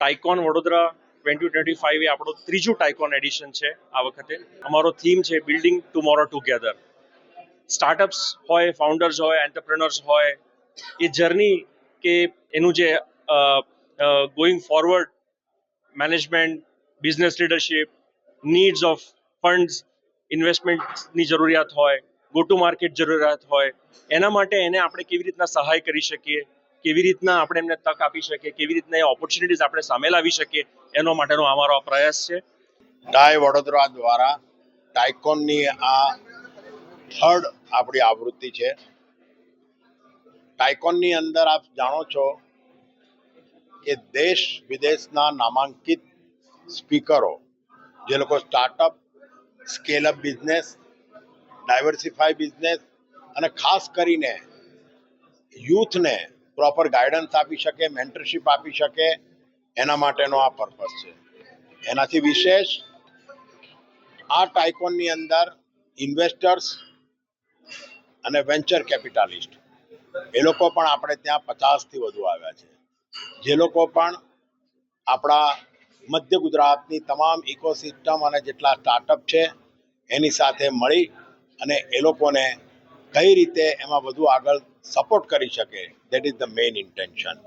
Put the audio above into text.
Tycoon Vadodara 2025 એ આપણો ત્રીજું Tycoon addition છે. આ વખતે અમારો થીમ છે બિલ્ડિંગ ટુમોરો ટુગેધર. સ્ટાર્ટઅપ્સ હોય, ફાઉન્ડર્સ હોય, એન્ટરપ્રેનર્સ હોય, એ જર્ની કે એનું જે going forward management, business leadership, needs of funds, ઇન્વેસ્ટમેન્ટની જરૂરિયાત હોય, ગો ટુ માર્કેટ જરૂરિયાત હોય, એના માટે એને આપણે કેવી રીતના સહાય કરી શકીએ, કેવી રીતના આપણે એમને તક આપી શકીએ, કેવી રીતના એ ઓપોર્ચ્યુનિટીઝ આપણે સામે લાવી શકીએ, એનો માટેનો અમારો આ પ્રયાસ છે. ટાઈ વડોદરા દ્વારા ટાઇકોનની આ થર્ડ આપણી આવૃત્તિ છે. ટાઇકોનની અંદર આપ જાણો છો કે દેશ વિદેશના નામાંકિત સ્પીકરો, જે લોકો startup, scale up business, diversify business અને ખાસ કરીને યુથને પ્રોપર ગાઈડન્સ આપી શકે, મેન્ટરશિપ આપી શકે, એના માટેનો આ પર્પસ છે. એનાથી વિશેષ આ ટાઇકોનની અંદર ઇન્વેસ્ટર્સ અને વેન્ચર કેપિટાલિસ્ટ એ લોકો પણ આપણે ત્યાં 50થી વધુ આવ્યા છે, જે લોકો પણ આપણા મધ્ય ગુજરાતની તમામ ઇકોસિસ્ટમ અને જેટલા સ્ટાર્ટઅપ છે એની સાથે મળી અને એ લોકોને કઈ રીતે એમાં વધુ આગળ સપોર્ટ કરી શકે, that is the main intention.